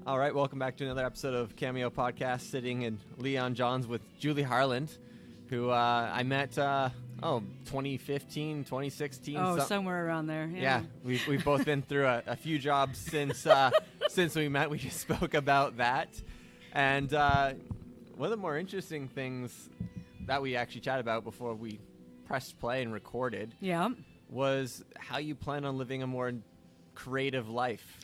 All right, welcome back to another episode of Cameo Podcast, sitting in Leon Johns with Juli Harland, who I met, 2015, 2016. Somewhere around there. Yeah, we've both been through a few jobs since we met. We just spoke about that. And one of the more interesting things that we actually chatted about before we pressed play and recorded was how you plan on living a more creative life.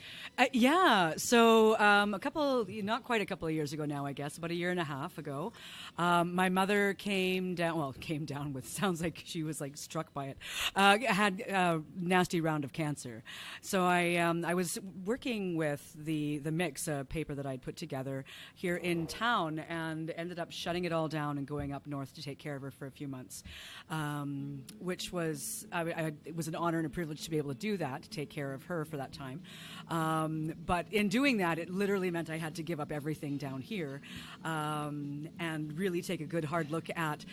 So not quite a couple of years ago now, I guess, about a year and a half ago, my mother came down with, sounds like she was like struck by it, had a nasty round of cancer. So I was working with the mix, a paper that I'd put together here in town, and ended up shutting it all down and going up north to take care of her for a few months, which was, it was an honor and a privilege to be able to do that, to take care of her for that time. But in doing that, it literally meant I had to give up everything down here and really take a good hard look at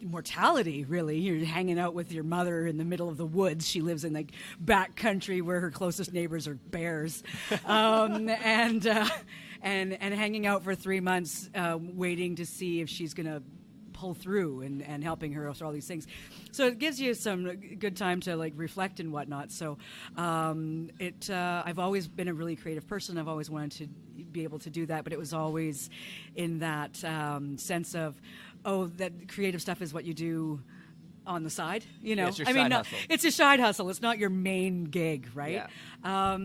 mortality, really. You're hanging out with your mother in the middle of the woods. She lives in the back country where her closest neighbors are bears. And hanging out for 3 months waiting to see if she's going to pull through and helping her through all these things. So it gives you some good time to like reflect and whatnot. So I've always been a really creative person. I've always wanted to be able to do that, but it was always in that sense of, that creative stuff is what you do on the side, you know. Yeah, it's your side hustle. It's a side hustle. It's not your main gig, right? Yeah.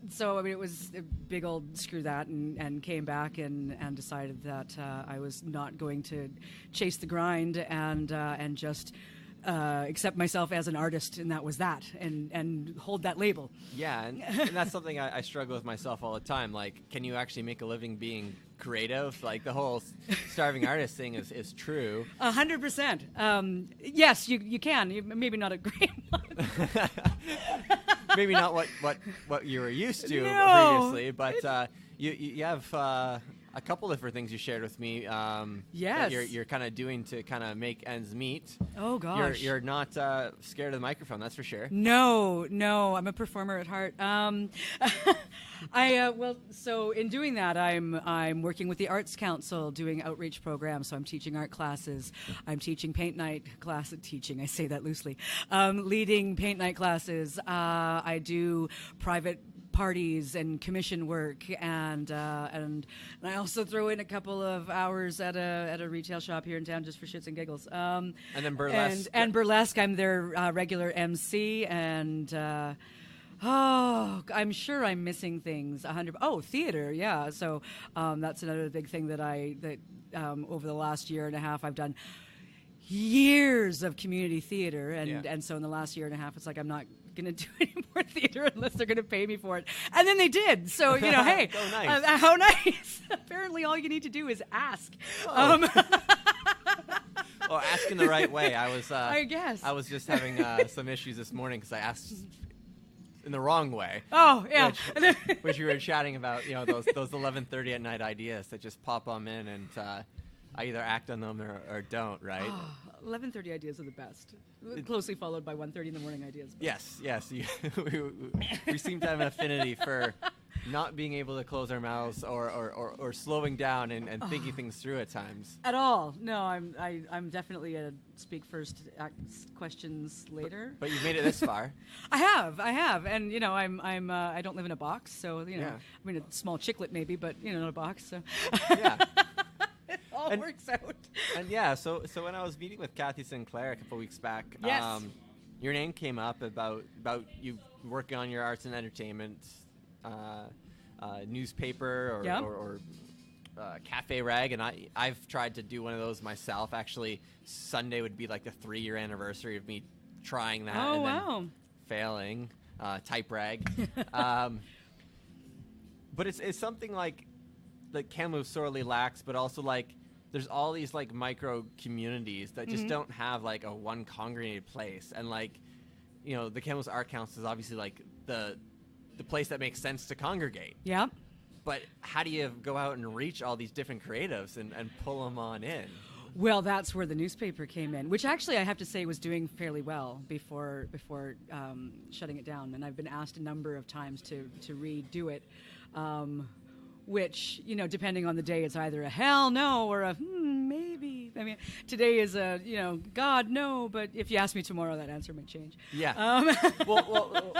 So it was a big old screw that, and came back and decided that I was not going to chase the grind and just accept myself as an artist, and that was that, and hold that label. Yeah, and that's something I struggle with myself all the time. Like, can you actually make a living being creative? Like, the whole starving artist thing is true. 100%. Yes, you can. Maybe not a great one. Maybe not what you were used to previously, but you have a couple different things you shared with me. Yes. That you're kind of doing to kind of make ends meet. Oh gosh. You're not scared of the microphone, that's for sure. No, I'm a performer at heart. So in doing that, I'm working with the Arts Council doing outreach programs. So I'm teaching art classes. I'm teaching paint night classes. I say that loosely. Leading paint night classes. I do private parties and commission work, and I also throw in a couple of hours at a retail shop here in town just for shits and giggles. And then burlesque. And burlesque. I'm their regular MC, and I'm sure I'm missing things. Theater, yeah. So that's another big thing that over the last year and a half I've done. Years of community theater, and so in the last year and a half, it's like I'm not going to do any more theater unless they're going to pay me for it. And then they did. So, hey, nice. How nice. Apparently all you need to do is ask. Well, ask in the right way. I guess. I was just having some issues this morning because I asked in the wrong way. Oh, yeah. Which we were chatting about, those 11:30 at night ideas that just pop them in, and I either act on them or don't, right? 11:30 ideas are the best. Closely followed by 1:30 in the morning ideas. Yes. We seem to have an affinity for not being able to close our mouths or slowing down and thinking things through at times. At all. No, I'm definitely a speak first, ask questions later. But you've made it this far. I have, and I don't live in a box, so Yeah. I mean a small chicklet maybe, but not a box. So Yeah. It all works out. And yeah, so when I was meeting with Kathy Sinclair a couple weeks back, yes. Your name came up about you working on your arts and entertainment newspaper or cafe rag, and I've tried to do one of those myself. Actually, Sunday would be like the 3-year anniversary of me trying that and then failing. Type rag. But it's something like Kamloops sorely lacks, but also like there's all these like micro communities that just don't have like a one congregated place, and like the Kamloops Art Council is obviously like the place that makes sense to congregate. Yeah. But how do you go out and reach all these different creatives and pull them on in? Well, that's where the newspaper came in, which actually I have to say was doing fairly well before shutting it down. And I've been asked a number of times to redo it. which, depending on the day, it's either a hell no or a maybe. I mean, today is a, God, no, but if you ask me tomorrow, that answer might change. Yeah. Well,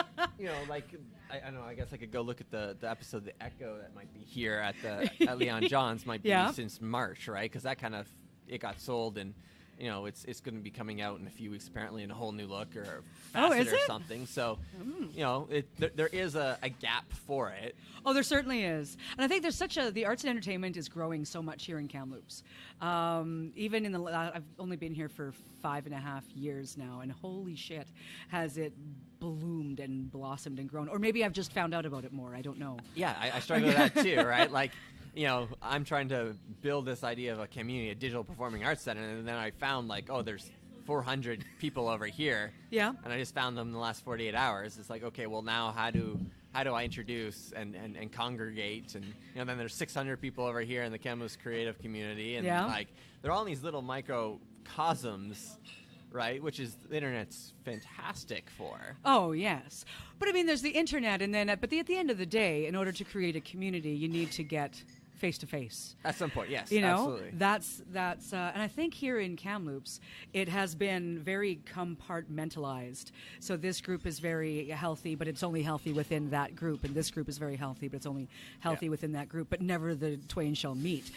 like, I don't know, I guess I could go look at the episode, The Echo, that might be here at Leon John's, might be since March, right? Because that kind of, it got sold, and, it's going to be coming out in a few weeks, apparently, in a whole new look or facet or something. So, there is a gap for it. Oh, there certainly is. And I think there's the arts and entertainment is growing so much here in Kamloops. Even in I've only been here for 5.5 years now, and holy shit, has it bloomed and blossomed and grown. Or maybe I've just found out about it more. I don't know. Yeah, I struggle with that too, right? Like, I'm trying to build this idea of a community, a digital performing arts center, and then I found there's 400 people over here. Yeah. And I just found them in the last 48 hours. It's like, okay, well now how do I introduce and congregate, and then there's 600 people over here in the Kamloops creative community, and they're all in these little microcosms, right? Which is the internet's fantastic for. Oh yes, but I mean, there's the internet, and then at the end of the day, in order to create a community, you need to get face to face. At some point, yes, absolutely. That's and I think here in Kamloops, it has been very compartmentalized. So this group is very healthy, but it's only healthy within that group, and this group is very healthy, but it's only healthy within that group. But never the twain shall meet,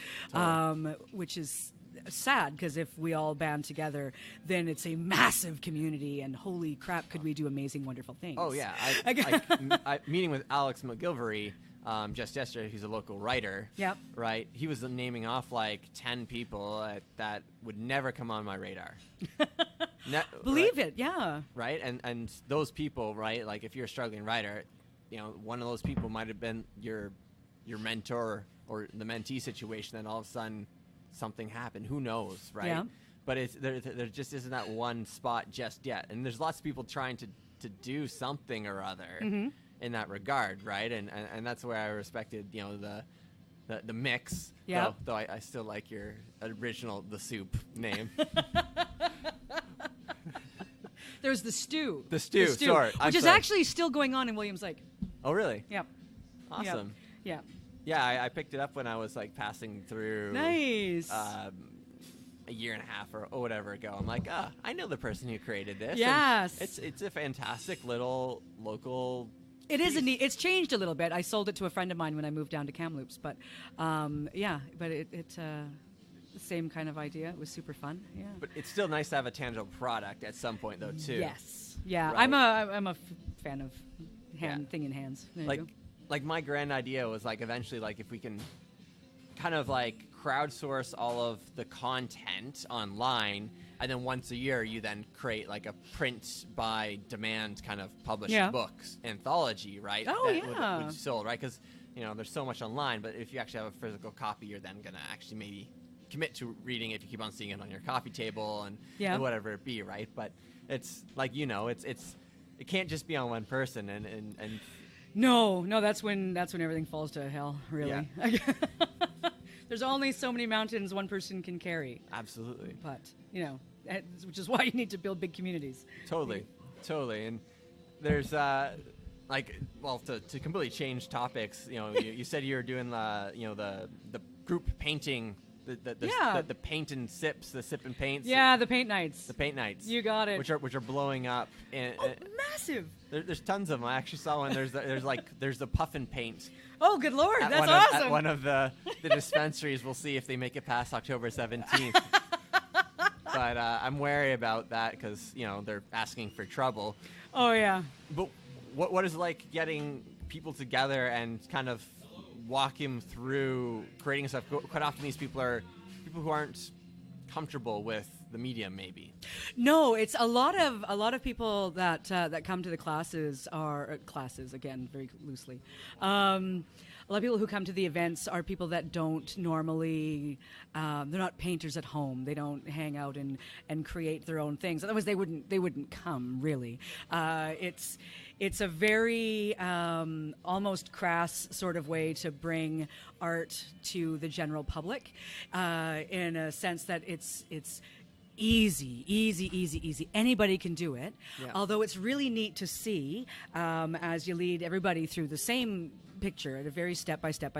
which is sad, because if we all band together, then it's a massive community, and holy crap, could we do amazing, wonderful things. Oh yeah, I meeting with Alex McGilvery just yesterday, who's a local writer. Yep. Right? He was naming off 10 people that would never come on my radar. Believe it, yeah. Right? And those people, right, like if you're a struggling writer, one of those people might have been your mentor or the mentee situation, and all of a sudden something happened. Who knows, right? Yeah. But there just isn't that one spot just yet. And there's lots of people trying to do something or other in that regard, right? And that's where I respected, the mix. Yeah. Though I still like your original The Soup name. There's the stew. The stew. Sorry. Which is actually still going on in Williams Lake. Oh, really? Yep. Awesome. Yep. Yeah. Yeah, I picked it up when I was passing through. Nice. A year and a half or whatever ago. I'm like, I know the person who created this. Yes. And it's a fantastic little local. It is it's changed a little bit. I sold it to a friend of mine when I moved down to Kamloops, but it's the same kind of idea. It was super fun. Yeah. But it's still nice to have a tangible product at some point, though, too. Yes. Yeah. Right? I'm a fan of thing in hands. Like my grand idea was eventually if we can kind of crowdsource all of the content online, and then once a year you then create a print by demand kind of published books anthology, right? Oh, that would be sold, right? Because there's so much online, but if you actually have a physical copy, you're then gonna actually maybe commit to reading it if you keep on seeing it on your coffee table and whatever it be, right? But it's it can't just be on one person, and No, that's when everything falls to hell, really. Yeah. There's only so many mountains one person can carry. Absolutely. But, which is why you need to build big communities. Totally. And there's to completely change topics, you said you were doing the group painting. The paint and sips, the sip and paints. Yeah, the paint nights. The paint nights. You got it. Which are blowing up. Massive. There's tons of them. I actually saw one. There's the puffin paint. Oh, good Lord, that's awesome. At one of the dispensaries. We'll see if they make it past October 17th. But I'm wary about that because they're asking for trouble. Oh yeah. But what is it like getting people together and kind of walk him through creating stuff? Quite often these people are people who aren't comfortable with the medium, maybe. No, it's a lot of people that come to the classes again, very loosely. A lot of people who come to the events are people that don't normally, they're not painters at home. They don't hang out and create their own things. Otherwise, they wouldn't come, really. It's a very almost crass sort of way to bring art to the general public, in a sense that it's easy. Anybody can do it. Yeah. Although it's really neat to see as you lead everybody through the same picture, at a very step by step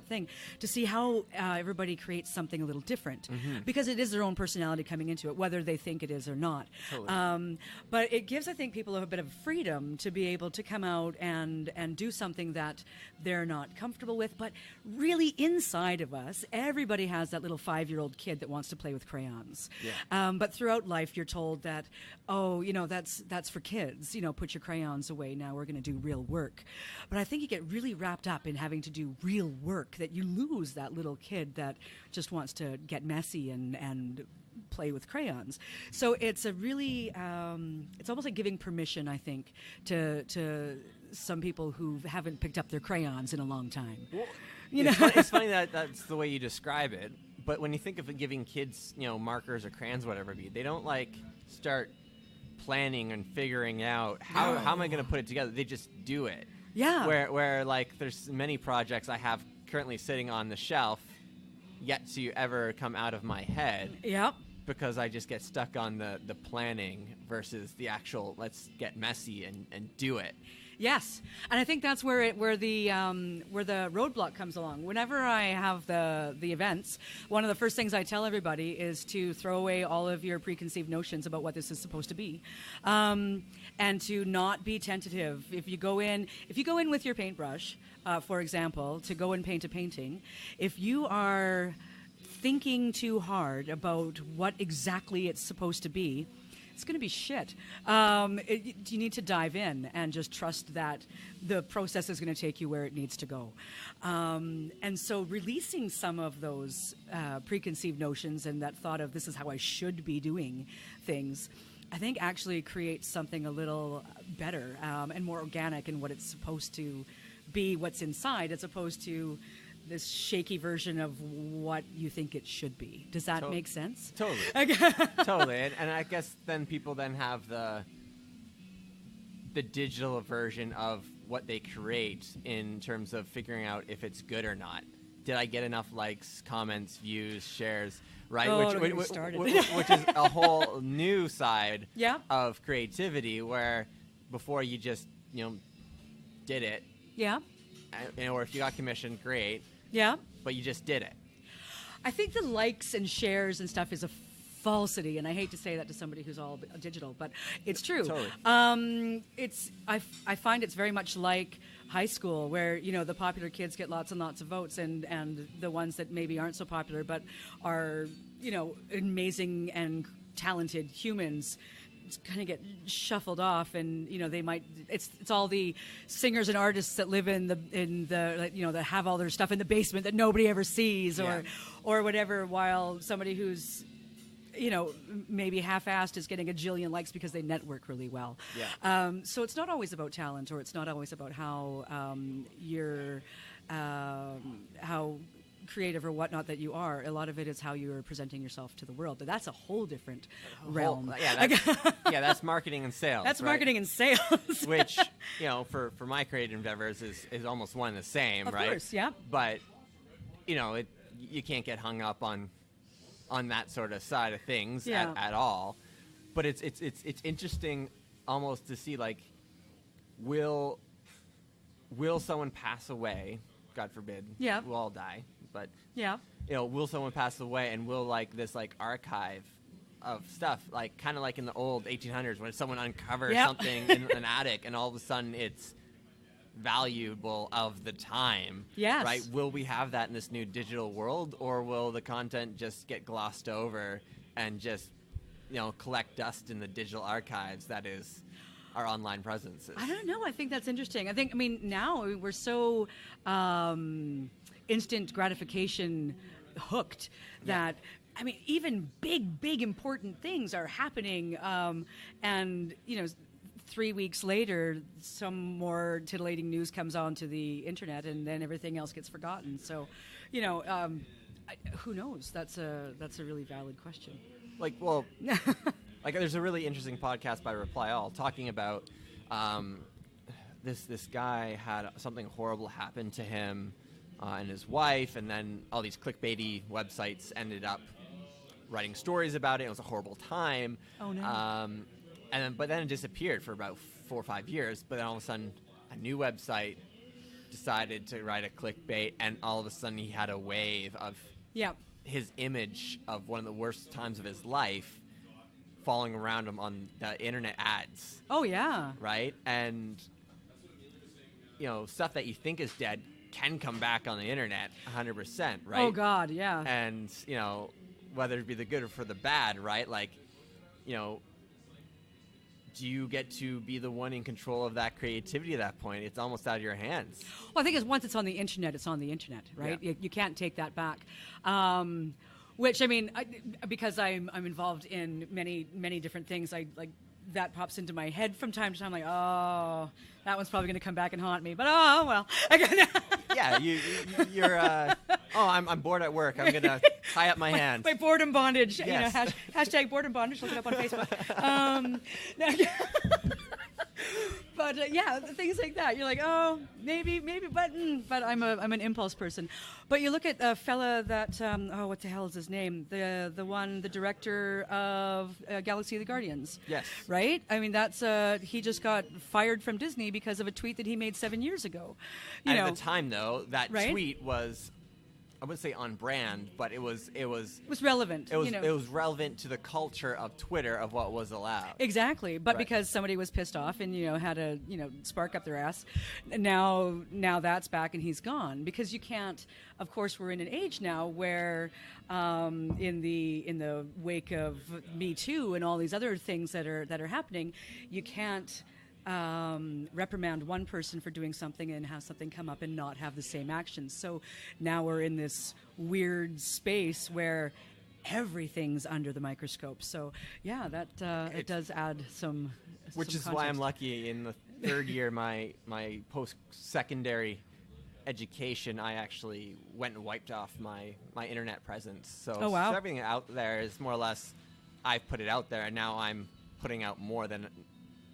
thing, to see how everybody creates something a little different, because it is their own personality coming into it, whether they think it is or not. Totally. But it gives, I think, people a bit of freedom to be able to come out and do something that they're not comfortable with. But really, inside of us, everybody has that little 5-year-old kid that wants to play with crayons. Yeah. But throughout life, you're told that, oh, that's for kids. Put your crayons away. Now we're going to do real work. But I think you get really wrapped up in having to do real work that you lose that little kid that just wants to get messy and play with crayons. So it's a really, it's almost like giving permission, I think, to some people who haven't picked up their crayons in a long time. Well, it's funny that that's the way you describe it. But when you think of giving kids, markers or crayons, whatever it be, they don't start planning and figuring out how am I going to put it together. They just do it. Yeah. Where there's many projects I have currently sitting on the shelf yet to ever come out of my head. Yep. Because I just get stuck on the planning versus the actual let's get messy and do it. Yes, and I think that's where the roadblock comes along. Whenever I have the events, one of the first things I tell everybody is to throw away all of your preconceived notions about what this is supposed to be, and to not be tentative. If you go in with your paintbrush, for example, to go and paint a painting, if you are thinking too hard about what exactly it's supposed to be, it's going to be shit. You need to dive in and just trust that the process is going to take you where it needs to go. And so releasing some of those preconceived notions and that thought of this is how I should be doing things, I think actually creates something a little better and more organic in what it's supposed to be, what's inside, as opposed to this shaky version of what you think it should be. Does that make sense? Totally. Totally. And I guess then people then have the digital version of what they create in terms of figuring out if it's good or not. Did I get enough likes, comments, views, shares, right? Oh, which is a whole new side of creativity where before you just, did it. Yeah. Or if you got commissioned, great. Yeah. But you just did it. I think the likes and shares and stuff is a falsity, and I hate to say that to somebody who's all digital, but it's true. Totally. I find it's very much like high school, where the popular kids get lots and lots of votes, and the ones that maybe aren't so popular but are amazing and talented humans kind of get shuffled off, and they might. It's all the singers and artists that live in the that have all their stuff in the basement that nobody ever sees, or whatever. While somebody who's maybe half-assed is getting a jillion likes because they network really well. Yeah. So it's not always about talent, or it's not always about how how creative or whatnot that you are. A lot of it is how you're presenting yourself to the world. But that's a whole different realm. That's marketing and sales. That's right? Marketing and sales. Which, for my creative endeavors is almost one and the same, of right? Of course, yeah. But, you can't get hung up on that sort of side of things at all. But it's interesting almost to see, will someone pass away? God forbid. Yeah. We'll all die. But, yeah. Will someone pass away, and will this archive of stuff, kind of like in the old 1800s when someone uncovers something in an attic and all of a sudden it's valuable of the time. Yes. Right? Will we have that in this new digital world, or will the content just get glossed over and just, collect dust in the digital archives that is our online presences? I don't know. I think that's interesting. Now we're so instant gratification hooked that, even big, important things are happening. And, 3 weeks later, some more titillating news comes onto the internet, and then everything else gets forgotten. So, who knows? That's a really valid question. There's a really interesting podcast by Reply All talking about this guy had something horrible happen to him and his wife, and then all these clickbaity websites ended up writing stories about it. It was a horrible time. Oh no. But then it disappeared for about 4 or 5 years. But then all of a sudden, a new website decided to write a clickbait, and all of a sudden he had a wave of Yeah. his image of one of the worst times of his life following around him on the internet ads, Oh yeah. right? And, stuff that you think is dead can come back on the internet 100%, right? Oh God, yeah. And, whether it be the good or for the bad, right? Like, do you get to be the one in control of that creativity at that point? It's almost out of your hands. Well, I think once it's on the internet, it's on the internet, right? Yeah. You can't take that back. Which, I mean, because I'm involved in many different things, that pops into my head from time to time, like, oh, that one's probably going to come back and haunt me. But oh well. Yeah, you're. I'm bored at work. I'm gonna tie up my hands. My boredom bondage. Yes. Hashtag boredom bondage. Look it up on Facebook. But yeah, things like that. You're like, oh, maybe, but I'm an impulse person. But you look at a fella that, what the hell is his name? The director of Galaxy of the Guardians. Yes. Right? I mean, that's he just got fired from Disney because of a tweet that he made 7 years ago. At the time, though, that right? tweet was, I wouldn't say on brand, but it was relevant. It was relevant to the culture of Twitter of what was allowed. Exactly, but Right. because somebody was pissed off and had a spark up their ass, now that's back and he's gone, because you can't. Of course, we're in an age now where, in the wake of Me Too and all these other things that are happening, you can't reprimand one person for doing something and have something come up and not have the same actions. So now we're in this weird space where everything's under the microscope. So yeah, that it does add some. Which some is why I'm context. lucky in the third year, my post-secondary education, I actually went and wiped off my internet presence. So, Oh, wow. so everything out there is more or less, I've put it out there, and now I'm putting out more than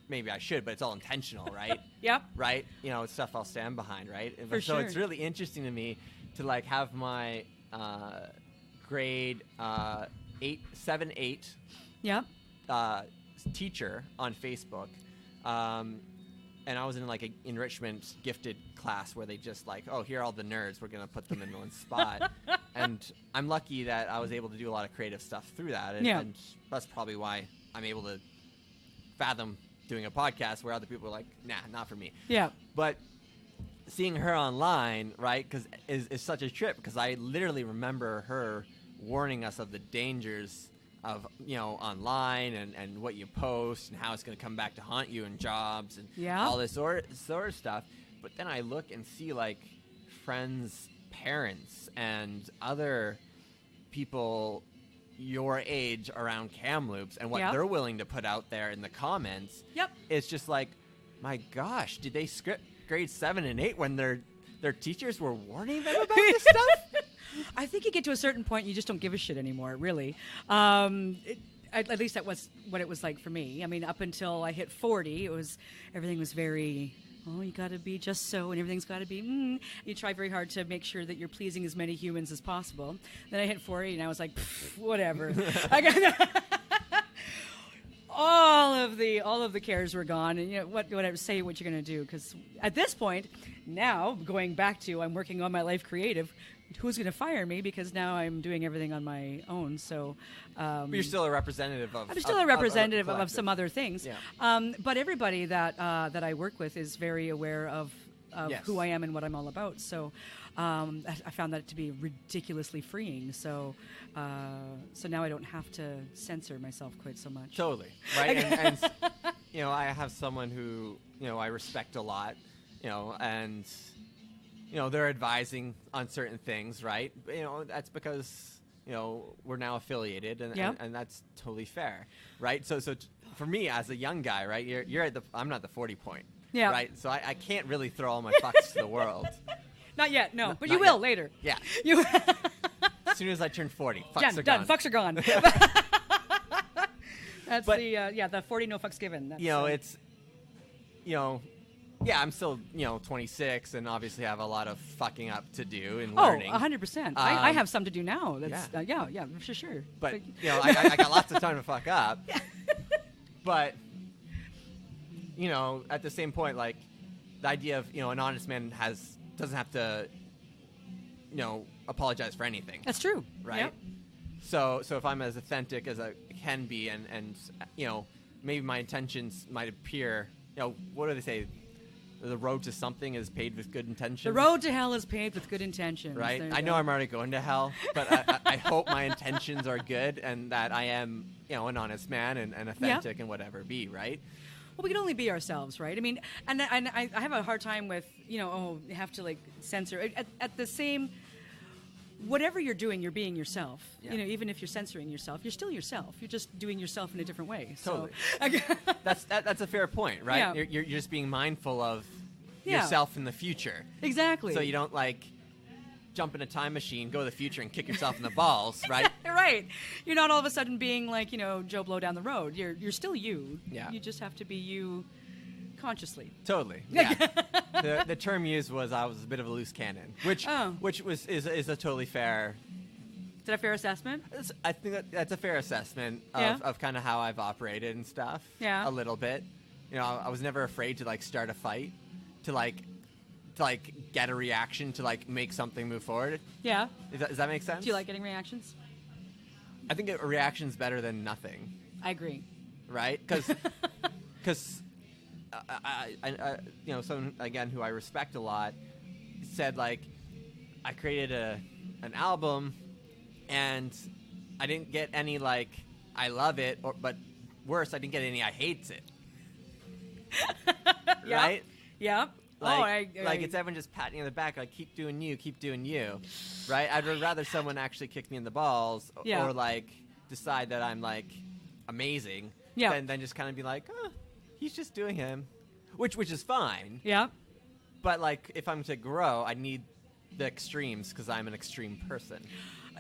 maybe I should, but it's all intentional, right? Yep. Right? It's stuff I'll stand behind, right? For so sure. it's really interesting to me to have my grade 7, 8 Yep. teacher on Facebook, and I was in an enrichment gifted class where they just here are all the nerds, we're gonna put them in one spot. And I'm lucky that I was able to do a lot of creative stuff through that, and, Yeah. and that's probably why I'm able to fathom doing a podcast where other people are like, nah, not for me. Yeah. But seeing her online, right, because is such a trip, because I literally remember her warning us of the dangers of online and what you post and how it's going to come back to haunt you in jobs and Yeah. all this sort of stuff. But then I look and see friends, parents, and other people your age around Kamloops and what Yep. they're willing to put out there in the comments. Yep. It's just my gosh, did they script grades 7 and 8 when their teachers were warning them about this stuff? I think you get to a certain point, you just don't give a shit anymore, really. At least that was what it was like for me. I mean, up until I hit 40, everything was very, you got to be just so, and everything's got to be, You try very hard to make sure that you're pleasing as many humans as possible. Then I hit 40, and I was like, whatever. All of the cares were gone, and what I say what you're going to do, because at this point, now going back to I'm working on my life creative. Who's going to fire me, because now I'm doing everything on my own? So, But you're still a representative of. I'm still a representative of collective. some other things. Yeah. But everybody that I work with is very aware of Yes. who I am and what I'm all about. So I found that to be ridiculously freeing. So now I don't have to censor myself quite so much. Totally. Right. and I have someone who I respect a lot. And they're advising on certain things, right? That's because we're now affiliated, and that's totally fair, right? So for me as a young guy, right, you're at I'm not the 40 point, Yeah. right? So I can't really throw all my fucks to the world. Not yet, no, but not you will yet. later. Yeah. You As soon as I turn 40, fucks are done. gone. Fucks are gone. That's But- the 40 no fucks given. That's, It's yeah, I'm still 26 and obviously have a lot of fucking up to do and learning. 100%. I have some to do now. That's Yeah. yeah, for sure. But I got lots of time to fuck up. But at the same point, the idea of an honest man has doesn't have to, apologize for anything. That's true. Right? Yep. So if I'm as authentic as I can be, and maybe my intentions might appear, what do they say? The road to something is paved with good intentions. The road to hell is paved with good intentions. Right? There you I know go. I'm already going to hell, but I hope my intentions are good and that I am, an honest man and authentic and whatever be, right? Well, we can only be ourselves, right? I mean, and I have a hard time with, you have to like censor. At the same, whatever you're doing, you're being yourself. Yeah. Even if you're censoring yourself, you're still yourself. You're just doing yourself in a different way. Totally. So. That's a fair point, right? Yeah. You're just being mindful of Yeah. yourself in the future. Exactly. So you don't jump in a time machine, go to the future, and kick yourself in the balls, right? Right. You're not all of a sudden being like, Joe Blow down the road. You're still you. Yeah. You just have to be you consciously. Totally. Yeah. the term used was I was a bit of a loose cannon, which is a totally fair. Is that a fair assessment? I think that's a fair assessment of kind of how I've operated and stuff. Yeah. A little bit. I was never afraid to start a fight, to get a reaction, to make something move forward. Yeah. Does that make sense? Do you like getting reactions? I think a reaction's better than nothing. I agree. Right? Because someone again who I respect a lot said I created an album and I didn't get any I love it, but worse, I didn't get any I hates it. Right? Yeah. It's everyone just patting you on the back, keep doing you, right? I'd rather someone actually kick me in the balls or decide that I'm amazing than just kind of be he's just doing him, which is fine. Yeah. But if I'm to grow, I need the extremes because I'm an extreme person.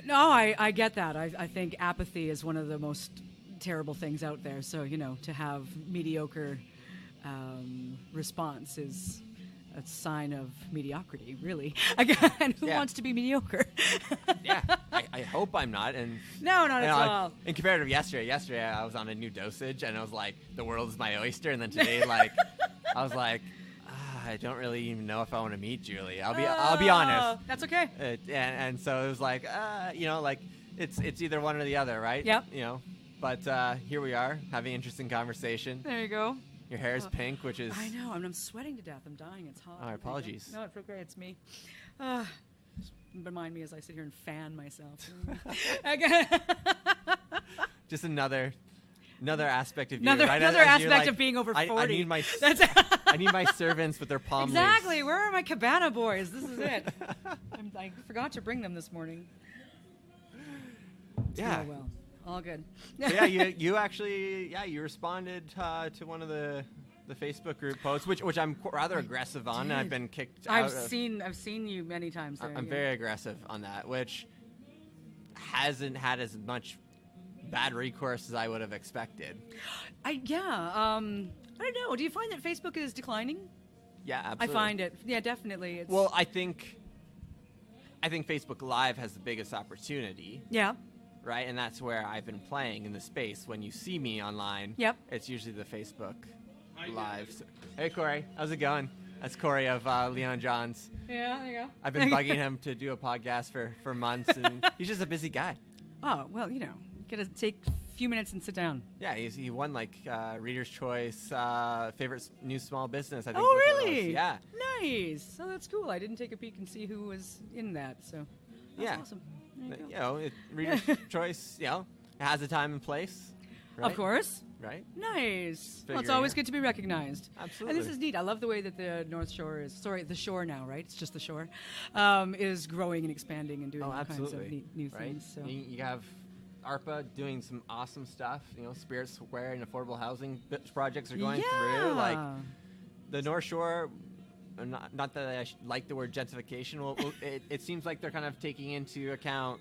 No, I get that. I think apathy is one of the most terrible things out there. So, to have mediocre response is a sign of mediocrity, really. Again, who wants to be mediocre? Yeah, I hope I'm not. And no, not at all. And compared to yesterday I was on a new dosage, and I was the world is my oyster. And then today, I was I don't really even know if I want to meet Julie. I'll be honest. That's okay. And so it was it's either one or the other, right? Yep. But here we are having an interesting conversation. There you go. Your hair is pink, which is... I know. I'm sweating to death. I'm dying. It's hot. Oh, apologies. No, it's okay. It's me. Just remind me as I sit here and fan myself. Just another aspect of you, another right? aspect of being over 40. I need my I need my servants with their palm leaves. Exactly. Where are my cabana boys? This is it. I forgot to bring them this morning. Yeah. Oh, well. All good. So you actually you responded to one of the Facebook group posts, which I'm rather aggressive on, and I've been kicked out. I've seen you many times there. I'm very aggressive on that, which hasn't had as much bad recourse as I would have expected. I don't know. Do you find that Facebook is declining? Yeah, absolutely. I find it. Yeah, definitely. Well, I think Facebook Live has the biggest opportunity. Yeah. Right, and that's where I've been playing in the space. When you see me online, it's usually the Facebook Live. So, hey, Corey, how's it going? That's Corey of Leon Johns. Yeah, there you go. I've been bugging him to do a podcast for months, and he's just a busy guy. Oh, well, got to take a few minutes and sit down. Yeah, he won Reader's Choice favorite new small business. I think. Oh, really? Yeah. Nice. So that's cool. I didn't take a peek and see who was in that. So that's awesome. Reader's Choice. It has a time and place. Right? Of course. Right. Nice. Well, it's always good to be recognized. Absolutely. And this is neat. I love the way that the North Shore the shore now, right? It's just the shore, is growing and expanding and doing all kinds of neat new things. So. You have ARPA doing some awesome stuff. Spirit Square and affordable housing projects are going through. The North Shore. Not that I like the word gentrification. Well, it seems like they're kind of taking into account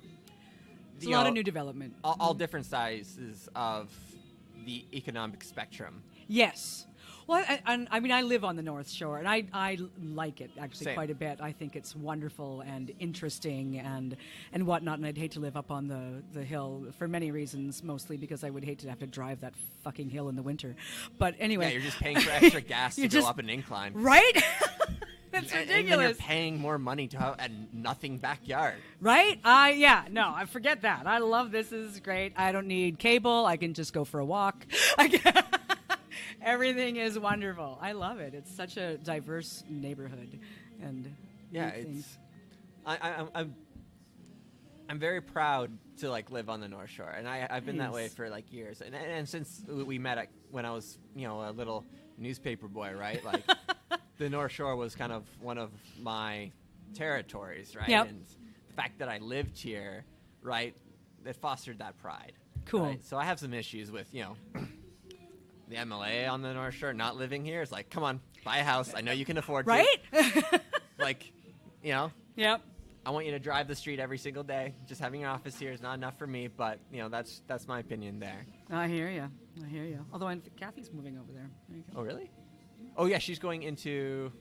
a lot of new development. All different sizes of the economic spectrum. Yes. Well, I live on the North Shore, and I like it actually Same. quite a bit. I think it's wonderful and interesting and whatnot, and I'd hate to live up on the hill for many reasons, mostly because I would hate to have to drive that fucking hill in the winter. But anyway. Yeah, you're just paying for extra gas to go up an incline. Right? It's and then ridiculous. you're paying more money to have a nothing backyard. Right? No, I forget that. I love this. This is great. I don't need cable. I can just go for a walk. Everything is wonderful. I love it. It's such a diverse neighborhood. And Yeah, neat things. I'm very proud to like live on the North Shore, and I've been that way for like years. And since we met when I was a little newspaper boy, right? Like the North Shore was kind of one of my territories, right? Yep. And the fact that I lived here, right, it fostered that pride. Cool. Right? So I have some issues with the MLA on the North Shore not living here. It's like, come on, buy a house. I know you can afford Right? to. Like, Yep. I want you to drive the street every single day. Just having your office here is not enough for me, but that's my opinion there. I hear you. Although Kathy's moving over there. There you go. Oh, really? Oh, yeah, she's going into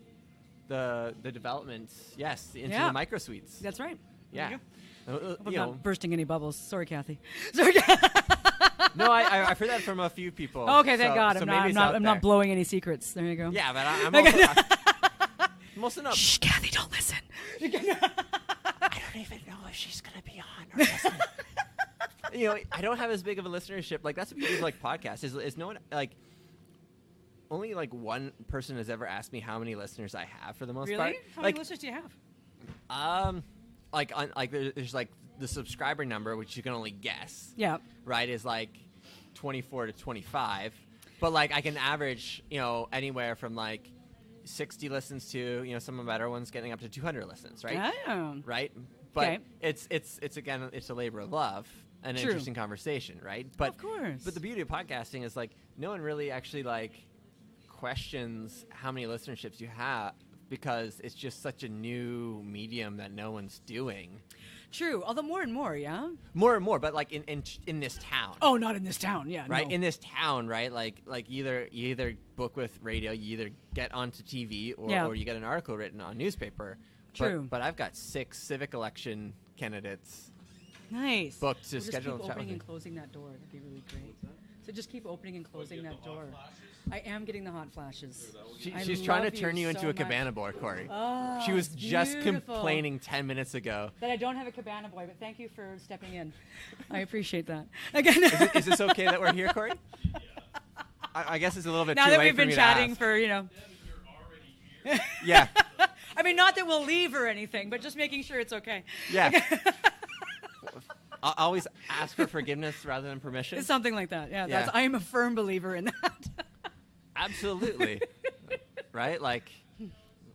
the development. Yes, into the micro suites. That's right. Yeah. I'm not bursting any bubbles. Sorry, Kathy. Sorry. No, I've heard that from a few people. Okay, thank God. So I'm not blowing any secrets. There you go. Yeah, but I'm also not. Shh, Kathy, don't listen. I don't even know if she's gonna be on or listen. I don't have as big of a listenership. Like that's what people do like podcasts. Is no one like. Only like one person has ever asked me how many listeners I have for the most part. Really? How many listeners do you have? There's like the subscriber number, which you can only guess. Yeah. Right, is like 24 to 25, but like I can average anywhere from like 60 listens to some of the better ones getting up to 200 listens. Right. Oh. Right. But Okay. it's again it's a labor of love, an True. interesting conversation. Right. But Of course. But the beauty of podcasting is like no one really actually like questions how many listenerships you have because it's just such a new medium that no one's doing. True. Although more and more, yeah? More and more, but like in this town. Oh, not in this town, yeah. Right? No. In this town, right? Like you either book with radio, you either get onto TV or you get an article written on newspaper. True. But I've got 6 civic election candidates Nice. booked to We'll schedule just a keep chat with opening me. and closing that door. That'd be really great. So just keep opening and closing that door. I am getting the hot flashes. She's trying to turn you into a cabana boy, Corey. Oh, she was it's just beautiful. complaining 10 minutes ago. That I don't have a cabana boy, but thank you for stepping in. I appreciate that. Again. Is this okay that we're here, Corey? I guess it's a little bit now too that late we've for been me to chatting ask. for, Yeah. I mean, not that we'll leave or anything, but just making sure it's okay. Yeah. I'll always ask for forgiveness rather than permission. It's something like that. Yeah, Yeah. I am a firm believer in that. Absolutely. Right? Like,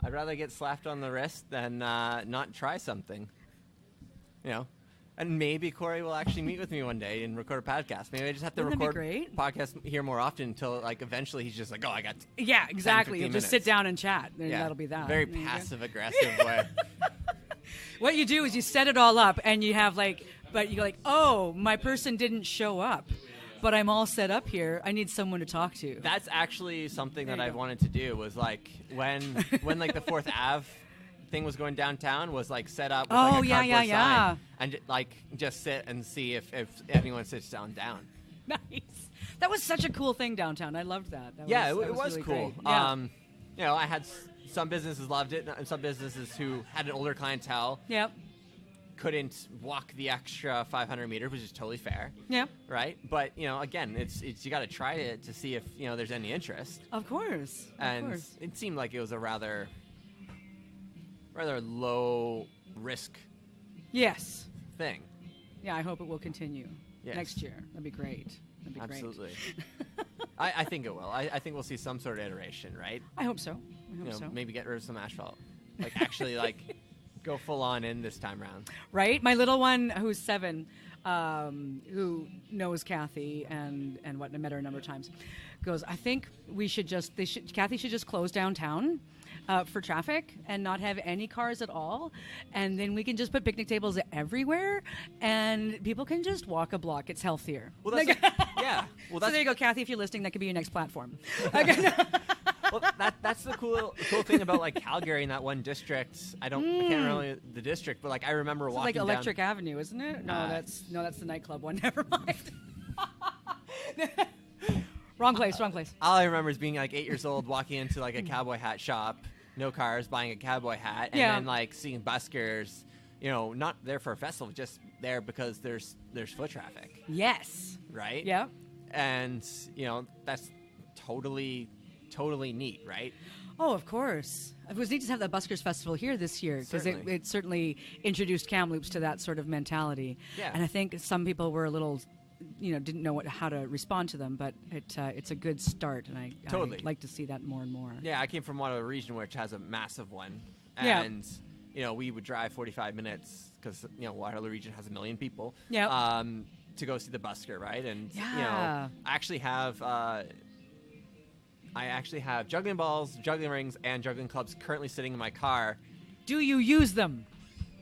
I'd rather get slapped on the wrist than not try something. And maybe Corey will actually meet with me one day and record a podcast. Maybe I just have to Wouldn't that record be great? podcasts here more often until, like, eventually he's just like, oh, I got Yeah, exactly. 10, 15 You'll just minutes. sit down and chat. And that'll be that. Very There you go. passive-aggressive way. What you do is you set it all up, and you have but you're like, oh, my person didn't show up, but I'm all set up here. I need someone to talk to. That's actually something There that you I've go. wanted to do was, like, when like, the 4th Ave thing was going downtown was, like, set up with, like, Oh, a yeah, cardboard yeah. sign and, just sit and see if anyone sits down. Nice. That was such a cool thing downtown. I loved that. That Yeah, that it was really cool. great. Yeah. I had some businesses loved it, and some businesses who had an older clientele Yep. couldn't walk the extra 500 meters, which is totally fair, Yep. right? But again, it's you got to try it to see if there's any interest. Of course. And Of course. it seemed like it was a rather low risk Yes. thing. Yeah, I hope it will continue Yes. next year. That'd be great. That'd be Absolutely. I think it will. I think we'll see some sort of iteration, right? I hope so. I hope so. Maybe get rid of some asphalt. Like actually go full on in this time round. Right? My little one, who's 7, who knows Kathy and what I met her a number of times, goes, I think Kathy should just close downtown for traffic and not have any cars at all, and then we can just put picnic tables everywhere, and people can just walk a block. It's healthier. Well, that's yeah. Well, So that's there you go, Kathy. If you're listening, that could be your next platform. well, that's the cool thing about like Calgary in that one district. I can't remember the district, but like I remember It's walking like down. Electric Avenue, isn't it? No, that's the nightclub one. Never mind. Wrong place. All I remember is being like 8 years old, walking into like a cowboy hat shop, no cars, buying a cowboy hat, and then like seeing buskers, not there for a festival, just there because there's foot traffic. Yes. Right? Yeah. And, that's totally neat, right? Oh, of course. It was neat to have the Buskers Festival here this year because it certainly introduced Kamloops to that sort of mentality. Yeah. And I think some people were a little, didn't know how to respond to them, but it's a good start, and I like to see that more and more. Yeah, I came from Waterloo Region, which has a massive one. And, we would drive 45 minutes because, Waterloo Region has 1 million people. Yeah. To go see the busker, right? And, yeah. I actually have juggling balls, juggling rings, and juggling clubs currently sitting in my car. Do you use them?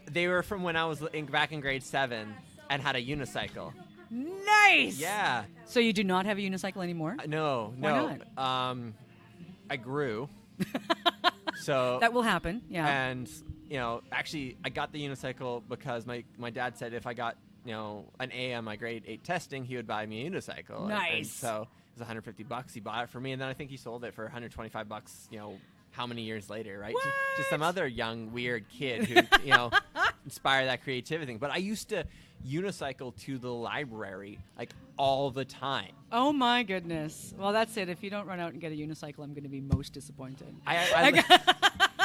They were from when I was back in grade 7 and had a unicycle. Nice! Yeah. So you do not have a unicycle anymore? No. Why not? I grew. So that will happen, yeah. And, actually, I got the unicycle because my dad said if I got, an A on my grade 8 testing, he would buy me a unicycle. Nice. And so it was $150. He bought it for me, and then I think he sold it for $125, how many years later, right? To some other young, weird kid who, inspired that creativity thing. But I used to unicycle to the library, like, all the time. Oh, my goodness. Well, that's it. If you don't run out and get a unicycle, I'm going to be most disappointed.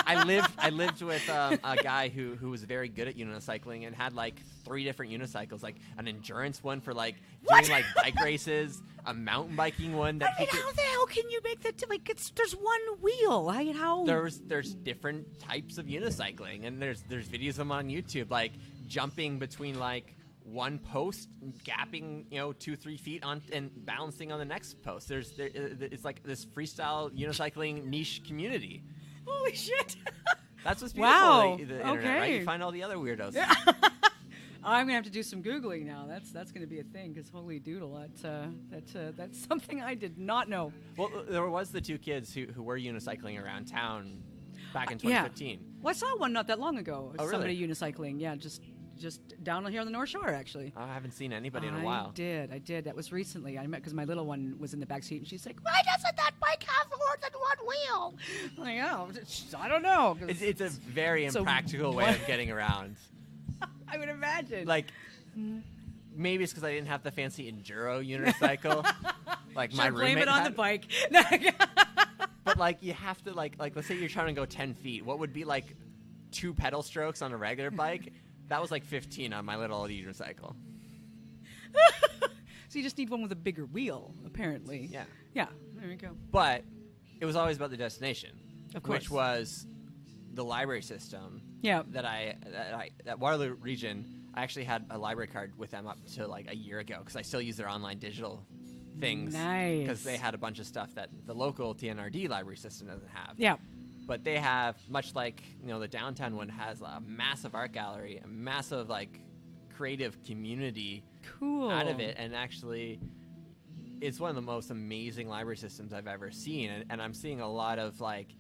I lived with a guy who was very good at unicycling and had like 3 different unicycles, like an endurance one for like doing like bike races, a mountain biking one. That how the hell can you make that? There's one wheel. How? There's different types of unicycling, and there's videos of them on YouTube, like jumping between like one post, gapping 2-3 feet on and balancing on the next post. It's like this freestyle unicycling niche community. Holy shit! That's what's beautiful. Wow. The internet, right? You find all the other weirdos. Yeah. I'm gonna have to do some Googling now. That's gonna be a thing because holy doodle, that's something I did not know. Well, there was the 2 kids who were unicycling around town back in 2015. Yeah. Well, I saw one not that long ago. Oh, really? Somebody unicycling. Yeah, just down here on the North Shore, actually. I haven't seen anybody in a while. I did. That was recently. I met because my little one was in the back seat, and she's like, "Why doesn't that bike have more than one wheel?" I'm like, I don't know. It's a very impractical way of getting around. I would imagine. Like, maybe it's because I didn't have the fancy enduro unicycle, like my roommate blame it on had. the bike. But like, you have to like let's say you're trying to go 10 feet. What would be like 2 pedal strokes on a regular bike? That was like 15 on my little unicycle. So you just need one with a bigger wheel, apparently. Yeah. Yeah, there you go. But it was always about the destination. Of course. Which was the library system. Yeah. That Waterloo Region, I actually had a library card with them up to like a year ago because I still use their online digital things. Nice. Because they had a bunch of stuff that the local TNRD library system doesn't have. Yeah. But they have, much like the downtown one has a massive art gallery, a massive like creative community out of it, and actually it's one of the most amazing library systems I've ever seen, and I'm seeing a lot of like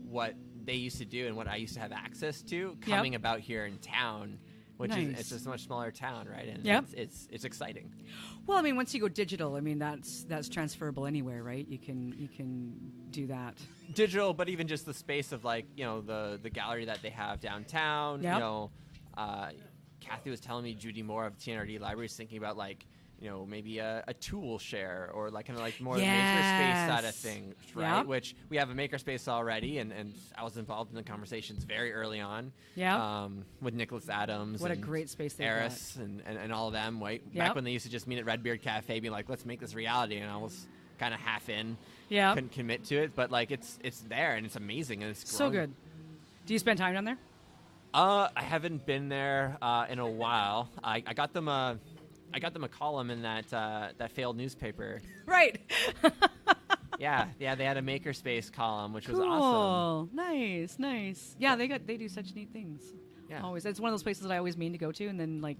what they used to do and what I used to have access to coming about here in town. Which is it's just a much smaller town, right? And it's exciting. Well, I mean, once you go digital, I mean that's transferable anywhere, right? You can do that. Digital, but even just the space of like the gallery that they have downtown. Yep. Kathy was telling me Judy Moore of TNRD Library is thinking about like maybe a tool share or like kind of like more makerspace side of things, right? Yep. Which we have a makerspace already, and I was involved in the conversations very early on. Yeah. With Nicholas Adams. What a and great space they've Eris and all of them. Right? Yep. Back when they used to just meet at Redbeard Cafe, being like, let's make this reality, and I was kind of half in. Yeah. Couldn't commit to it, but like it's there and it's amazing and it's so good. Do you spend time down there? I haven't been there in a while. I got them a column in that failed newspaper. Right. yeah, they had a makerspace column, which was cool. awesome. Nice. Yeah, they do such neat things. Yeah. Always. It's one of those places that I always mean to go to and then like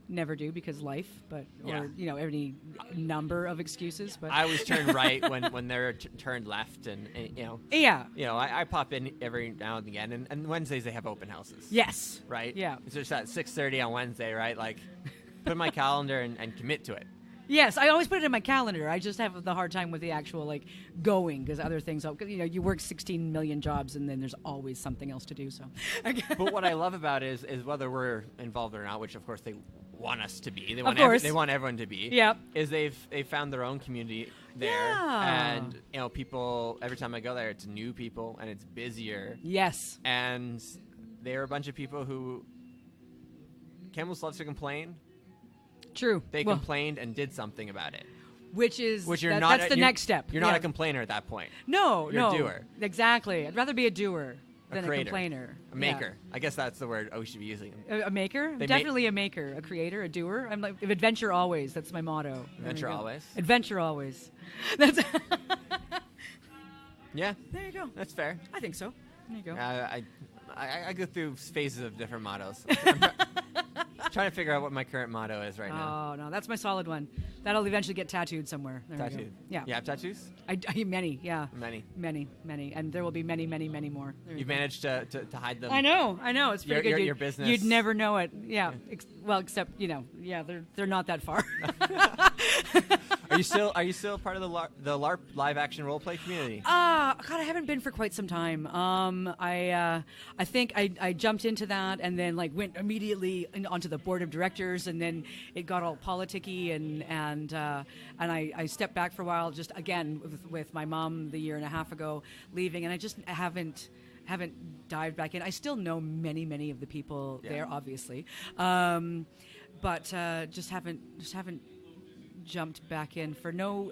never do because life, or any number of excuses. But I always turn right when they're turned left, and Yeah. I pop in every now and again, and Wednesdays they have open houses. Yes. Right. Yeah. It's just at 6:30 on Wednesday, right? Like, put in my calendar and commit to it. Yes, I always put it in my calendar. I just have the hard time with the actual like going because other things. Cause, you work 16 million jobs and then there's always something else to do. So, but what I love about it is whether we're involved or not, which of course they want us to be. They want everyone to be. Yeah. Is they've found their own community there, and people. Every time I go there, it's new people and it's busier. Yes. And they're a bunch of people who Kamloops loves to complain. True. They complained and did something about it. Which you're not. That's the next step. You're not a complainer at that point. No, you're a doer. Exactly. I'd rather be a doer than a complainer. A maker. Yeah. I guess that's the word we should be using. A maker? Definitely a maker. A creator, a doer. I'm like adventure always. That's my motto. Adventure always. Adventure always. That's yeah. There you go. That's fair. I think so. There you go. I go through phases of different mottos. I'm trying to figure out what my current motto is right now. Oh, no, that's my solid one. That'll eventually get tattooed somewhere. Tattooed? Yeah. You have tattoos? Many, yeah. Many. And there will be many, many, many more. You've managed to hide them. I know. It's pretty good. Your business. You'd never know it. Yeah. Except, they're not that far. Are you still part of the LARP live action role play community? God, I haven't been for quite some time. I think I jumped into that and then went immediately onto the board of directors, and then it got all politicky, and I stepped back for a while, just again with my mom the year and a half ago leaving, and I just haven't dived back in. I still know many of the people there, obviously, but just haven't jumped back in for no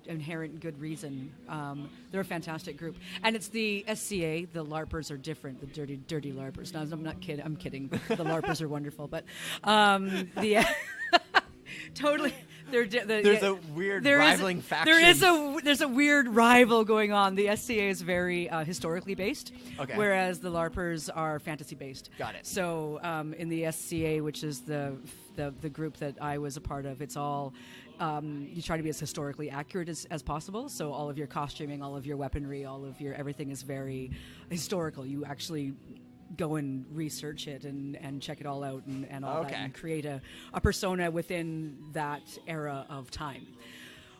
inherent good reason. They're a fantastic group, and it's the SCA. The LARPers are different. The dirty LARPers. No, I'm not kidding. I'm kidding. The LARPers are wonderful, but totally. There's a weird rivaling faction. There's a weird rival going on. The SCA is very historically based, whereas the LARPers are fantasy based. Got it. So in the SCA, which is the group that I was a part of, it's all you try to be as historically accurate as possible. So all of your costuming, all of your weaponry, all of your everything is very historical. You actually go and research it and check it all out and all that, and create a persona within that era of time.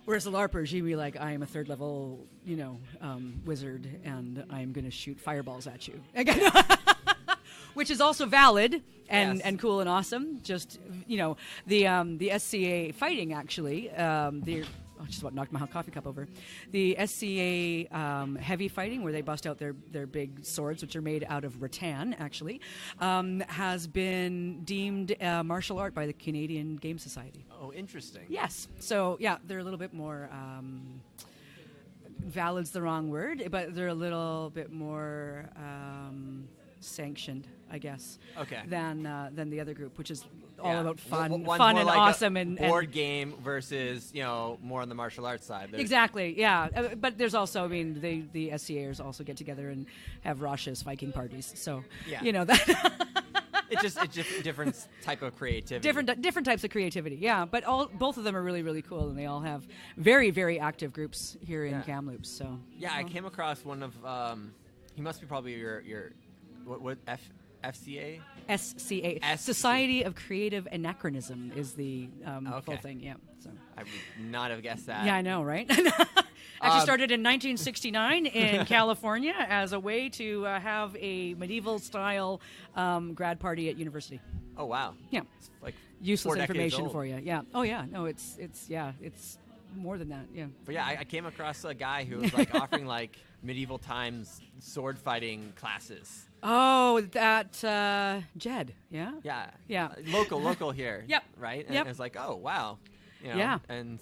Whereas the LARPers, you'd be like, I am a third level, wizard, and I'm going to shoot fireballs at you. Which is also valid and cool and awesome. Just, the SCA fighting, actually, I just about knocked my coffee cup over. The SCA heavy fighting, where they bust out their big swords, which are made out of rattan, actually, has been deemed martial art by the Canadian Game Society. Oh, interesting. Yes. So, they're a little bit more... valid's the wrong word, but they're a little bit more sanctioned, I guess, than the other group, which is all about fun and awesome and board game versus more on the martial arts side. Exactly, yeah. But there's also, the SCAers also get together and have raucous Viking parties. So that. It's just different type of creativity. Different types of creativity, yeah. But both of them are really, really cool, and they all have very, very active groups here in Kamloops. So I came across one of he must be probably your what FCA? SCA. Society of Creative Anachronism is the full thing, yeah. So I would not have guessed that. Yeah, I know, right? Actually started in 1969 in California as a way to have a medieval-style grad party at university. Oh, wow. Yeah. It's like useless information for you, yeah. Oh, yeah. No, it's more than that, yeah. But I came across a guy who was offering medieval times sword fighting classes. Oh, that Jed, yeah? Yeah. Local here. Yep. Right? And yep. it's oh, wow. Yeah. And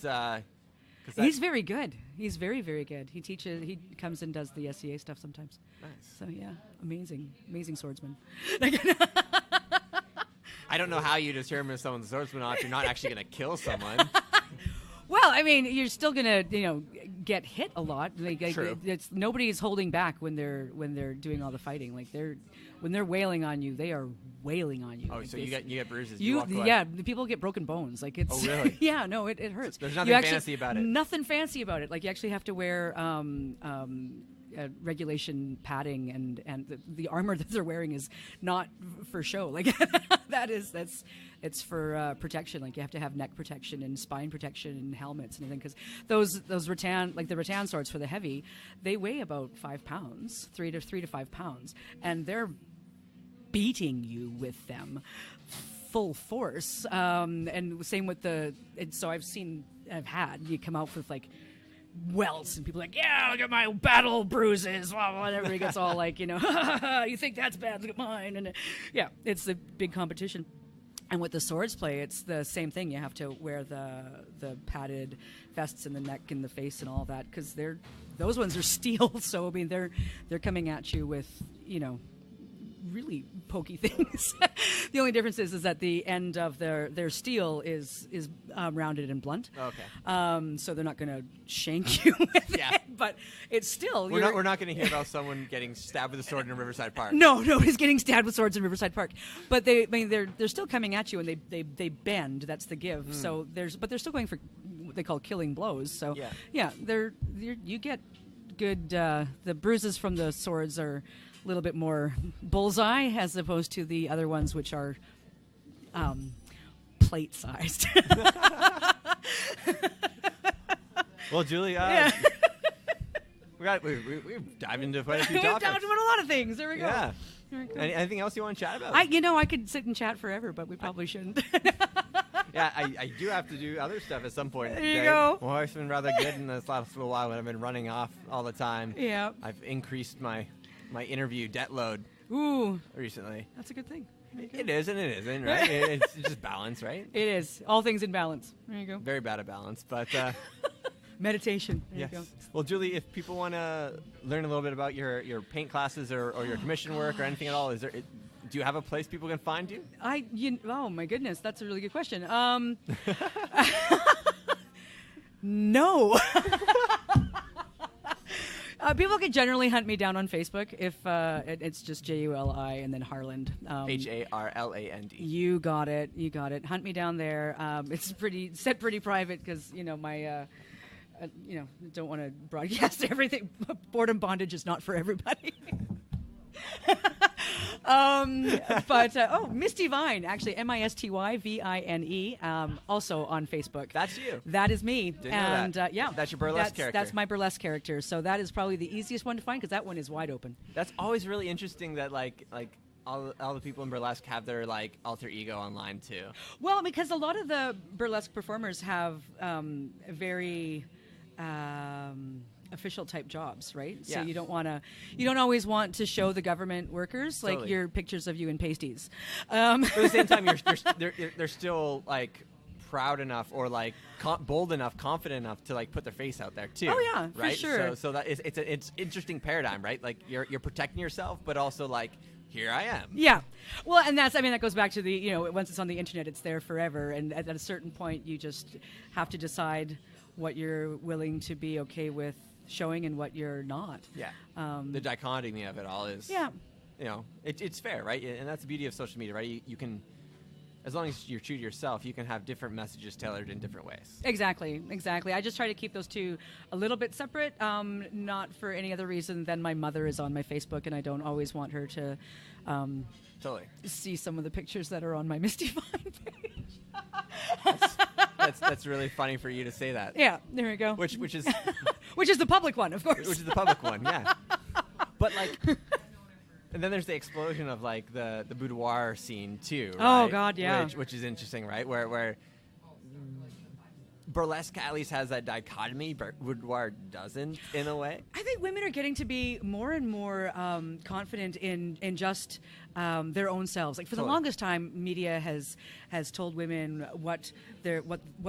he's very good. He's very, very good. He teaches. He comes and does the SCA stuff sometimes. Nice. So amazing swordsman. I don't know how you determine if someone's a swordsman if you're not actually going to kill someone. Well, you're still gonna, get hit a lot. True. Nobody's holding back when they're doing all the fighting. When they're wailing on you, they are wailing on you. Oh, so you get bruises. You walk away. Yeah, the people get broken bones. It's. Oh, really? Yeah, no, it hurts. There's nothing fancy about it. Nothing fancy about it. You actually have to wear regulation padding, and the armor that they're wearing is not for show. Like it's for protection. Like you have to have neck protection and spine protection and helmets and everything, because those rattan, like the rattan swords for the heavy, they weigh about 5 pounds, 3 to 5 pounds, and they're beating you with them full force. And same with so I've had you come out with like welts, and people are like, yeah, look at my battle bruises, whatever. He gets all like, you think that's bad, look at mine. And yeah, it's a big competition. And with the swords play, it's the same thing. You have to wear the padded vests in the neck and the face and all that, because those ones are steel. So I mean, they're coming at you with really pokey things. The only difference is that the end of their steel is rounded and blunt. Okay. So they're not going to shank you with it, but it's still... We're not going to hear about someone getting stabbed with a sword in a Riverside Park. No, nobody's getting stabbed with swords in Riverside Park. But they're still coming at you, and they bend. That's the give. So but they're still going for what they call killing blows. So yeah, you get good... the bruises from the swords are a little bit more bullseye, as opposed to the other ones, which are plate-sized. Well, Julie, we've dived into quite a few topics. We've dived into a lot of things. There we go. Yeah. Anything else you want to chat about? I could sit and chat forever, but we probably shouldn't. Yeah, I do have to do other stuff at some point. There you go. My wife's been rather good in this last little while when I've been running off all the time. Yeah. I've increased my interview debt load. Ooh. Recently. That's a good thing. It is and it isn't, right? It's just balance, right? It is. All things in balance. There you go. Very bad at balance, but... meditation. There you go. Well, Julie, if people want to learn a little bit about your paint classes or your commission work or anything at all, do you have a place people can find you? Oh my goodness, that's a really good question. No. People can generally hunt me down on Facebook if it's just Juli and then Harland. Harland. You got it. Hunt me down there. It's pretty private because my. Don't want to broadcast everything. Boredom bondage is not for everybody. But Misty Vine, actually, MistyVine, also on Facebook. That's you. That is me. Didn't know that. Yeah, that's your burlesque character. That's my burlesque character. So that is probably the easiest one to find, because that one is wide open. That's always really interesting that like all the people in burlesque have their like alter ego online too. Well, because a lot of the burlesque performers have very official type jobs, right? Yeah. So you don't always want to show the government workers Totally. like your pictures of you in pasties. But at the same time, they're still like proud enough or like bold enough, confident enough to like put their face out there too. Oh yeah, right? For sure. So that it's interesting paradigm, right? Like you're protecting yourself, but also like, here I am. Yeah. Well, and that goes back to the, once it's on the internet, it's there forever. And at a certain point, you just have to decide what you're willing to be okay with showing and what you're not. Yeah. The dichotomy of it all is, it's fair, right? And that's the beauty of social media, right? You can, as long as you're true to yourself, you can have different messages tailored in different ways. Exactly. I just try to keep those two a little bit separate, not for any other reason than my mother is on my Facebook, and I don't always want her to totally see some of the pictures that are on my Misty Vine page. That's really funny for you to say that. Yeah, there we go. Which is which is the public one, of course. Which is the public one, yeah. But like, and then there's the explosion of like the boudoir scene too. Right? Oh God, yeah. Which is interesting, right? Where burlesque at least has that dichotomy, but boudoir doesn't in a way. I think women are getting to be more and more confident in just their own selves. Like for the longest time, media has told women what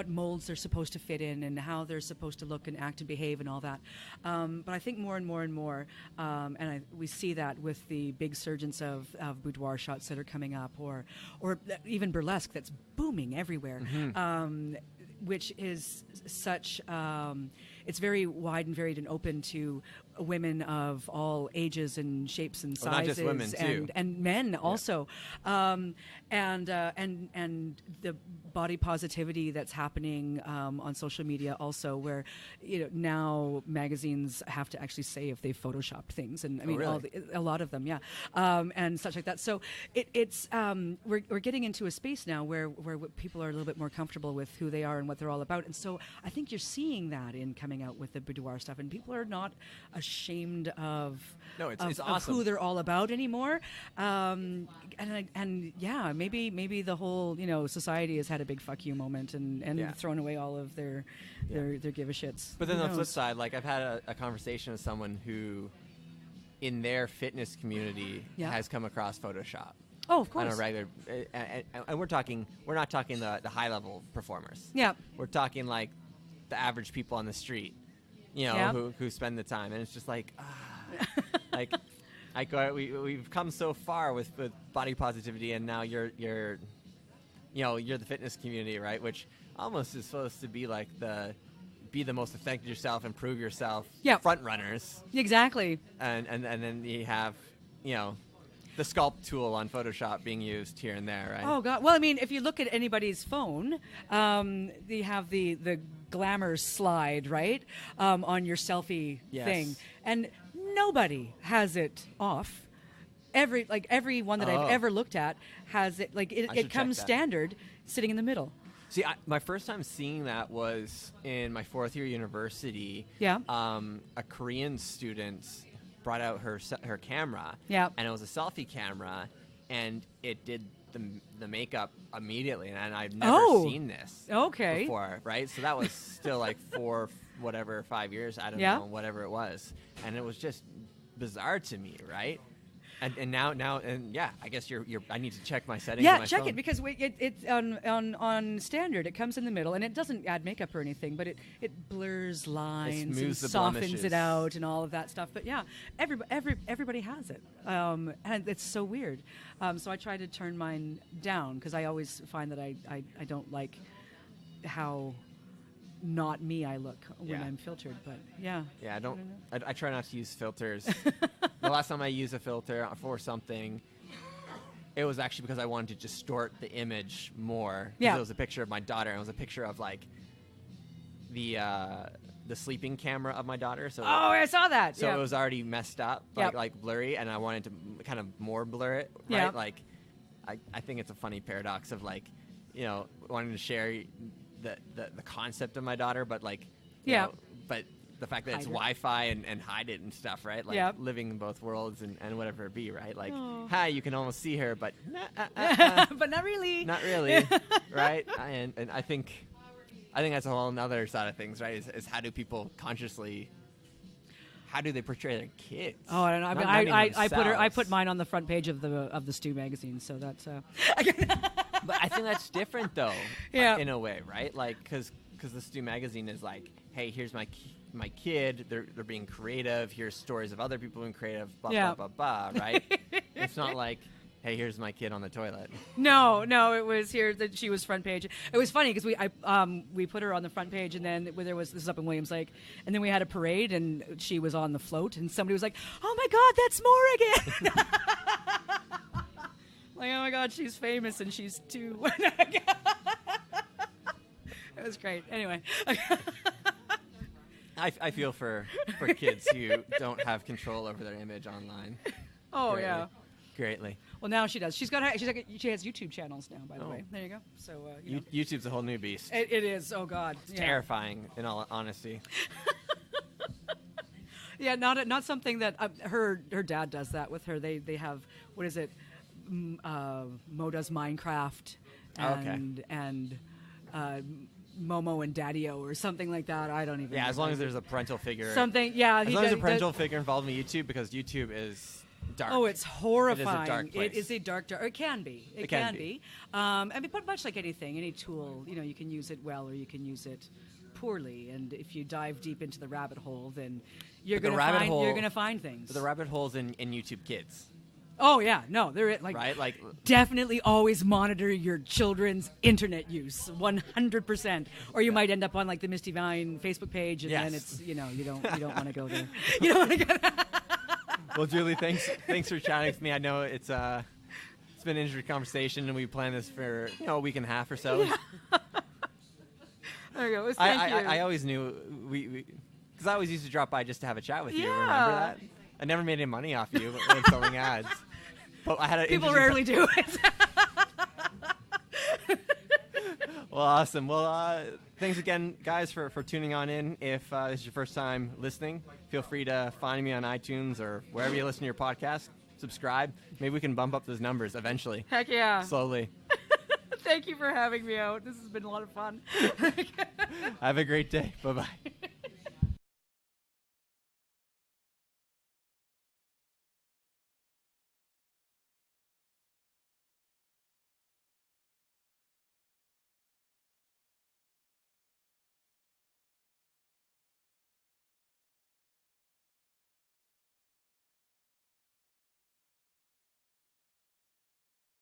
molds they're supposed to fit in and how they're supposed to look and act and behave and all that. But I think more and more, we see that with the big surgence of boudoir shots that are coming up, or even burlesque that's booming everywhere. Mm-hmm. Which is such it's very wide and varied and open to women of all ages and shapes and Well, not sizes, just women, too. and men also, and the body positivity that's happening on social media also, where now magazines have to actually say if they've photoshopped things, and I mean really? a lot of them, and such like that. So it's we're getting into a space now where people are a little bit more comfortable with who they are and what they're all about, and so I think you're seeing that in coming out with the boudoir stuff, and people are not ashamed of it's of awesome. who they're all about anymore. And maybe the whole society has had a big fuck you moment and thrown away all of their give a shits. But then on the flip side, like I've had a conversation with someone who, in their fitness community, has come across Photoshop. Oh, of course. On a regular, and we're not talking the high level performers. Yeah. We're talking like the average people on the street, who spend the time, and it's just like, we've come so far with body positivity, and now you're the fitness community, right? Which almost is supposed to be like be the most effective yourself, improve yourself, front runners. Exactly. And then you have, the sculpt tool on Photoshop being used here and there, right? Oh God! Well, I mean, if you look at anybody's phone, they have the glamour slide, right, on your selfie thing, and nobody has it off. Every one that I've ever looked at has it. Like it comes standard, sitting in the middle. See, my first time seeing that was in my 4th year university. Yeah. A Korean student brought out her camera. Yeah. And it was a selfie camera, and it did the makeup immediately, and I've never seen this before, right? So that was still like 5 years, I don't know, whatever it was, and it was just bizarre to me, right? And now I guess I need to check my settings. Yeah, on my check phone. it, because it's on standard. It comes in the middle, and it doesn't add makeup or anything, but it blurs lines and softens it out and all of that stuff. But yeah, everybody has it, and it's so weird. So I try to turn mine down, because I always find that I don't like how not me I look when I'm filtered. But I try not to use filters. The last time I used a filter for something, it was actually because I wanted to distort the image more. Yeah. It was a picture of my daughter, and it was a picture of like the sleeping camera of my daughter. So I saw that. So it was already messed up, like blurry, and I wanted to kind of more blur it, right? Yeah. Like I think it's a funny paradox of like, wanting to share the concept of my daughter, but like but the fact that it's Wi-Fi and hide it and stuff, right? Like living in both worlds and whatever it be, right? Like, hi, you can almost see her, but but not really. Not really, right? And I think that's a whole other side of things, right? Is how do people consciously, how do they portray their kids? Oh, I don't know. I mean, I put mine on the front page of the Stew magazine, so that's. But I think that's different, though. In a way, right? Like, because the Stew magazine is like, hey, here's my kid. They're being creative. Here's stories of other people being creative. Blah blah blah blah. Right? It's not like, hey, here's my kid on the toilet. No, it was here that she was front page. It was funny because we put her on the front page, and then this is up in Williams Lake, and then we had a parade, and she was on the float, and somebody was like, "Oh my God, that's Morrigan!" Like, oh my God, she's famous and she's too. It was great. Anyway. I feel for kids who don't have control over their image online. Oh, greatly. Greatly. Well, now she does. She has YouTube channels now, by the way. There you go. So YouTube's a whole new beast. It is. Oh God. It's terrifying, in all honesty. Yeah, not something that her dad does that with her. They have, what is it? Mo does Minecraft and Momo and Daddy-O or something like that. I don't even know. As long as there's a parental figure. Something, yeah. As long as there's a parental figure involved in YouTube, because YouTube is dark. Oh, it's horrifying. It is a dark place. It is a dark. It can be. It can be. I mean, but much like anything, any tool, you can use it well or you can use it poorly. And if you dive deep into the rabbit hole, then you're going to find things. The rabbit hole's in YouTube Kids. Oh yeah, no, they're like right? Like, definitely always monitor your children's internet use 100%, or you might end up on like the Misty Vine Facebook page, and then it's you don't want to go there. You don't want to go there. well, Julie, thanks for chatting with me. I know it's been an interesting conversation, and we planned this for a week and a half or so. Yeah. There you go. Thank you. I always knew because I always used to drop by just to have a chat with you. Yeah. Remember that? I never made any money off you when selling ads. But I had an People rarely do it. Well, awesome. Well, thanks again, guys, for tuning on in. If this is your first time listening, feel free to find me on iTunes or wherever you listen to your podcast. Subscribe. Maybe we can bump up those numbers eventually. Heck yeah. Slowly. Thank you for having me out. This has been a lot of fun. Have a great day. Bye-bye.